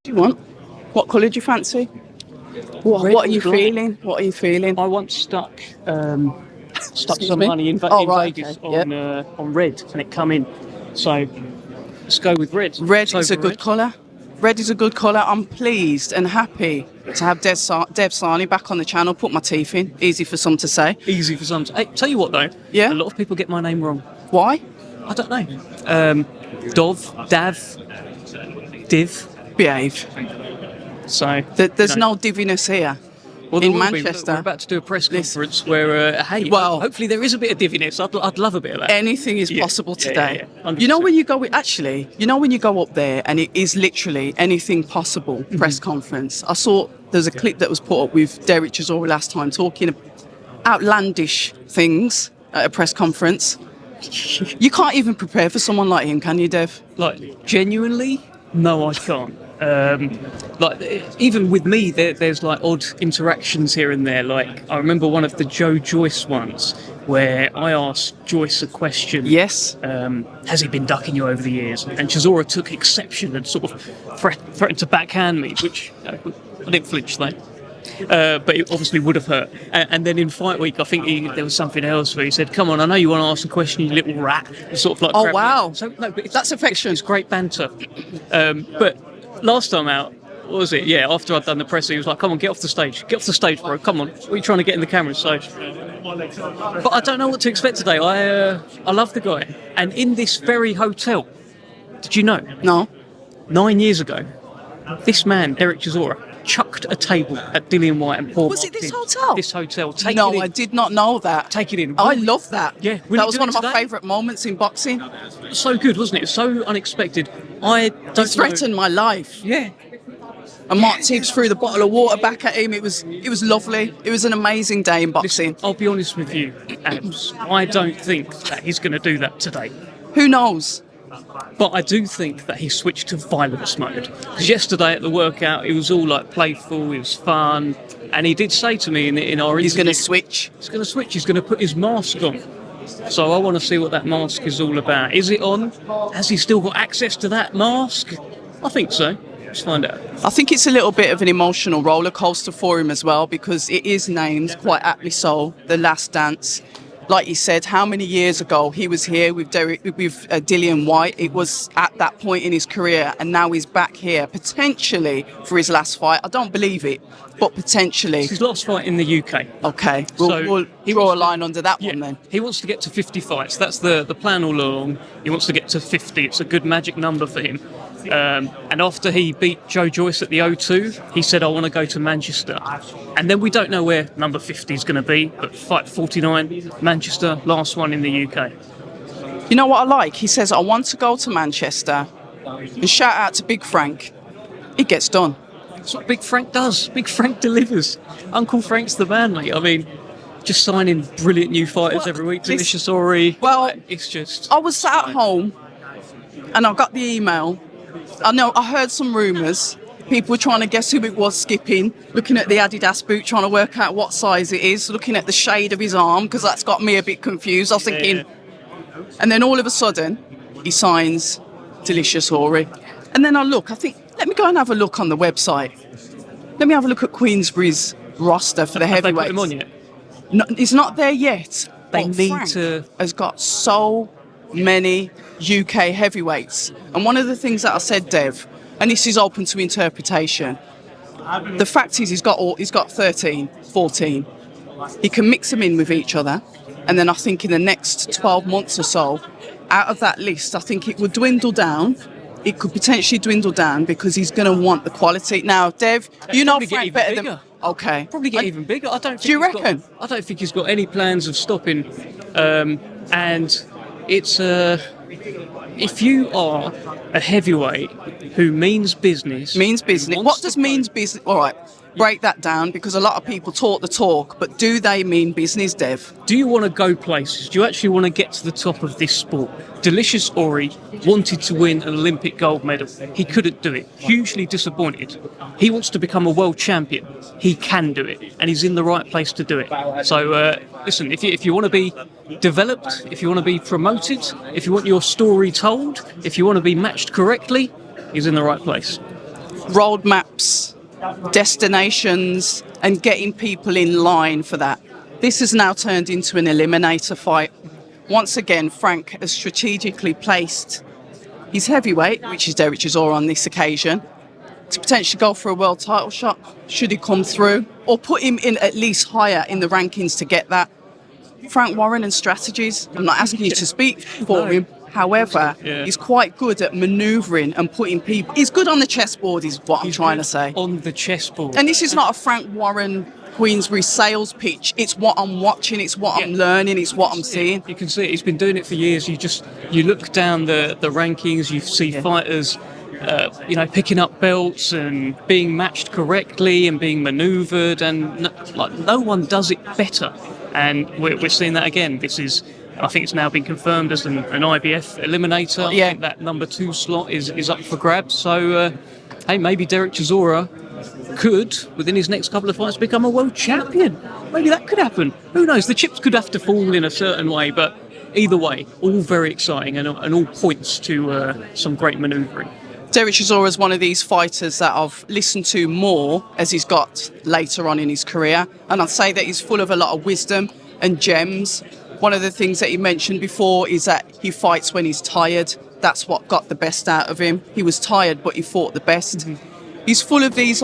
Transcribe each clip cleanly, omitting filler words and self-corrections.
do you want? What colour do you fancy? What are you feeling? What are you feeling? I once stuck Excuse some me? money in Right, Vegas okay, on red, and it come in. So let's go with red. Red is a Over good red. colour. Red is a good colour. I'm pleased and happy to have Dev Sahni back on the channel. Put my teeth in. Easy for some to say. Easy for some. Hey, tell you what though, Yeah? a lot of people get my name wrong. Why? I don't know. Dav, Div. Behave. So There's no diviness here. Well, in there will be. Manchester. We're about to do a press This- conference where, hey, Well- hopefully there is a bit of diviness. I'd love a bit of that. Anything is Yeah, possible yeah, today. yeah, You know 100%. when you go when you go up there and it is literally anything possible press conference. I saw there's a clip that was put up with Derek Chisora last time talking outlandish things at a press conference. You can't even prepare for someone like him, can you, Dev? Like, genuinely, no, I can't. Like, even with me, there's like odd interactions here and there. Like, I remember one of the Joe Joyce ones where I asked Joyce a question. Yes. Has he been ducking you over the years? And Chisora took exception and sort of threatened to backhand me, which I didn't flinch though. But it obviously would have hurt. And then in fight week, I think there was something else where he said, "Come on, I know you want to ask a question, you little rat." Sort of like. Oh wow! So no, but That's affection. It's great banter. But last time out, what was it? Yeah, after I'd done the press, he was like, "Come on, get off the stage, bro. Come on, what are you trying to get in the camera?" So, but I don't know what to expect today. I love the guy, and in this very hotel, did you know? No. 9 years ago, this man, Derek Chisora, chucked a table at Dillian White and Paul. Was it this Martin. hotel? This hotel. Take No, it in. I did not know that. Take it in. I love that. Yeah, will that you was do one it of my today? favourite moments in boxing. So good, wasn't it? So unexpected. I don't Threatened my life. Yeah. And Mark Tibbs threw the bottle of water back at him. It was lovely. It was an amazing day in boxing. Listen, I'll be honest with you, Abs. I don't think that he's going to do that today. Who knows? But I do think that he switched to violence mode. Because yesterday at the workout, it was all like playful, it was fun. And he did say to me in our He's interview, going to switch. He's going to switch. He's going to put his mask on. So I want to see what that mask is all about. Is it on? Has he still got access to that mask? I think so. Let's find out. I think it's a little bit of an emotional roller coaster for him as well, because it is named, quite aptly so, The Last Dance. Like you said, how many years ago he was here with Dillian White? It was at that point in his career, and now he's back here potentially for his last fight. I don't believe it, but potentially. It's his last fight in the UK. Okay, So we'll he draw a wants to- line under that Yeah, one then. he wants to get to 50 fights. That's the plan all along. He wants to get to 50. It's a good magic number for him. And after he beat Joe Joyce at the O2, he said, "I want to go to Manchester." And then we don't know where number 50 is going to be, but fight 49, Manchester, last one in the UK. You know what I like? He says, "I want to go to Manchester," and shout out to Big Frank. It gets done. That's what Big Frank does. Big Frank delivers. Uncle Frank's the man, mate. I mean, just signing brilliant new fighters Well, every week. this- Delicious Ori. Well, it's just... I was sat at home and I got the email. I know I heard some rumours. People were trying to guess who it was skipping, looking at the Adidas boot, trying to work out what size it is, looking at the shade of his arm, because that's got me a bit confused. I was thinking, and then all of a sudden, he signs Delicious Ori. And then I think, let me go and have a look on the website. Let me have a look at Queensbury's roster for the Have they heavyweights. put him on yet? No, it's not there yet. They but need Frank to- has got so many UK heavyweights. And one of the things that I said, Dev, and this is open to interpretation, the fact is he's got 13, 14. He can mix them in with each other. And then I think in the next 12 months or so, out of that list, I think it would dwindle down. It could potentially dwindle down because he's going to want the quality. Now, Dev, you know probably get Frank even better bigger. than... Okay. Probably get even bigger. I don't. Think Do you he's got- reckon? I don't think he's got any plans of stopping. And it's if you are a heavyweight who means business. Means who business. wants What to does go- means business? All right, break that down, because a lot of people talk the talk, but do they mean business, Dev? Do you want to go places? Do you actually want to get to the top of this sport? Delicious Ori wanted to win an Olympic gold medal. He couldn't do it. Hugely disappointed. He wants to become a world champion. He can do it, and he's in the right place to do it. So, listen, if you want to be developed, if you want to be promoted, if you want your story told, if you want to be matched correctly, he's in the right place. roadmaps, destinations, and getting people in line for that. This has now turned into an eliminator fight. Once again, Frank has strategically placed his heavyweight, which is Derek Chisora on this occasion, to potentially go for a world title shot, should he come through, or put him in at least higher in the rankings to get that. Frank Warren and strategies, I'm not asking you to speak for him. However, he's quite good at manoeuvring and putting people... He's good on the chessboard is what I'm trying to say. On the chessboard. And this is not a Frank Warren Queensbury sales pitch. It's what I'm watching, it's what I'm learning, it's what I'm seeing. You can see it. He's been doing it for years. You look down the rankings, you see fighters picking up belts and being matched correctly and being manoeuvred, and no one does it better. And we're seeing that again. I think it's now been confirmed as an IBF eliminator. I think that number 2 slot is up for grabs. So, hey, maybe Derek Chisora could, within his next couple of fights, become a world champion. Maybe that could happen. Who knows? The chips could have to fall in a certain way, but either way, all very exciting and all points to some great manoeuvring. Derek Chisora is one of these fighters that I've listened to more as he's got later on in his career, and I'd say that he's full of a lot of wisdom and gems. One of the things that he mentioned before is that he fights when he's tired. That's what got the best out of him. He was tired, but he fought the best. Mm-hmm. He's full of these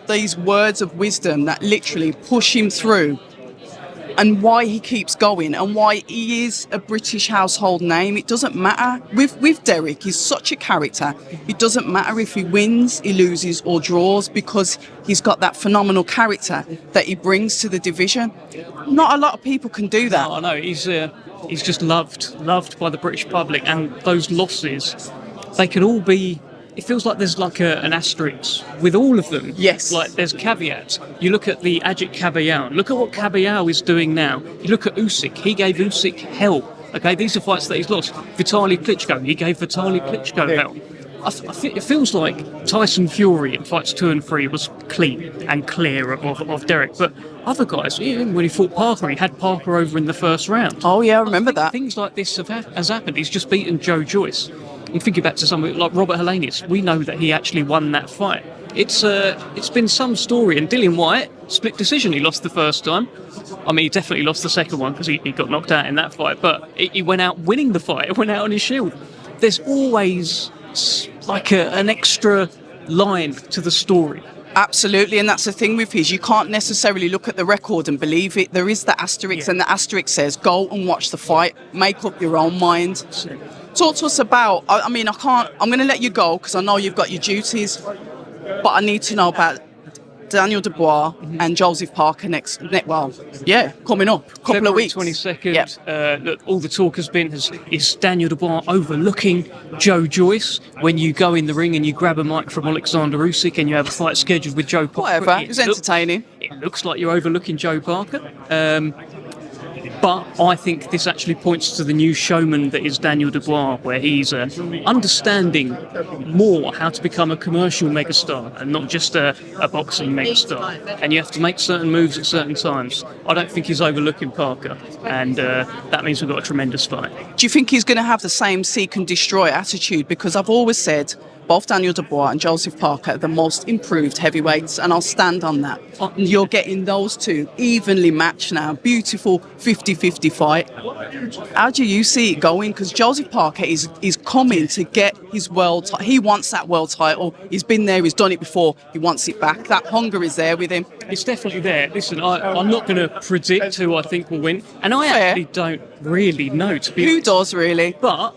these words of wisdom that literally push him through, and why he keeps going and why he is a British household name. It doesn't matter. With Derek, he's such a character. It doesn't matter if he wins, he loses or draws, because he's got that phenomenal character that he brings to the division. Not a lot of people can do that. No, I know. He's just loved by the British public, and those losses, they can all be... It feels like there's like an asterisk with all of them. Yes. Like there's caveats. You look at the Ajit Kabayao. Look at what Kabayao is doing now. You look at Usyk. He gave Usyk hell. Okay, these are fights that he's lost. Vitaly Klitschko. He gave Vitaly Klitschko hell. It feels like Tyson Fury in fights 2 and 3 was clean and clear of Derek. But other guys, even when he fought Parker, he had Parker over in the first round. Oh yeah, I remember that. Things like this has happened. He's just beaten Joe Joyce. You think back to somebody like Robert Helenius. We know that he actually won that fight. It's been some story. And Dillian Whyte, split decision. He lost the first time. I mean, he definitely lost the second one because he got knocked out in that fight. But he went out winning the fight. It went out on his shield. There's always like an extra line to the story. Absolutely, and that's the thing with his. You can't necessarily look at the record and believe it. There is the asterisk, and the asterisk says, go and watch the fight. Make up your own mind. Talk to us about, I'm going to let you go because I know you've got your duties, but I need to know about Daniel Dubois and Joseph Parker coming up, couple of weeks. 22nd. Yep. Look, all the talk has been is Daniel Dubois overlooking Joe Joyce. When you go in the ring and you grab a mic from Alexander Usyk and you have a fight scheduled with Joe Parker. Whatever, it's entertaining. It looks like you're overlooking Joe Parker. But I think this actually points to the new showman that is Daniel Dubois, where he's understanding more how to become a commercial megastar and not just a boxing megastar. And you have to make certain moves at certain times. I don't think he's overlooking Parker, and that means we've got a tremendous fight. Do you think he's going to have the same seek and destroy attitude? Because I've always said both Daniel Dubois and Joseph Parker are the most improved heavyweights, and I'll stand on that. You're getting those two evenly matched now. Beautiful 50-50 fight. How do you see it going? Because Joseph Parker is coming to get his world he wants that world title. He's been there, he's done it before, he wants it back. That hunger is there with him. It's definitely there. Listen, I'm not going to predict who I think will win, and I actually don't really know, to be honest. Who does, really? But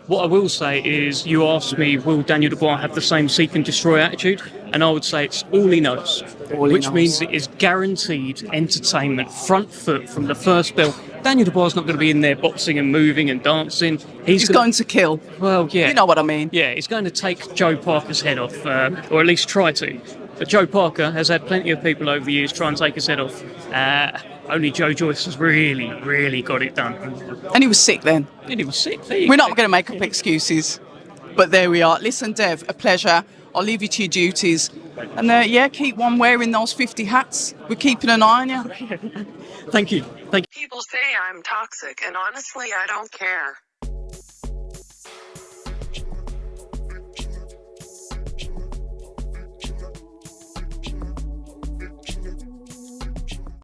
what I will say is, you asked me, will Daniel Dubois have the same seek and destroy attitude? And I would say it's all he knows, which means it is guaranteed entertainment, front foot from the first bell. Daniel Dubois is not going to be in there boxing and moving and dancing. He's going to kill. Well, yeah. You know what I mean. Yeah, he's going to take Joe Parker's head off, or at least try to. But Joe Parker has had plenty of people over the years try and take his head off. Only Joe Joyce has really, really got it done. And he was sick then. We're not going to make up excuses. But there we are. Listen, Dev, a pleasure. I'll leave you to your duties. And keep on wearing those 50 hats. We're keeping an eye on you. Thank you. People say I'm toxic, and honestly, I don't care.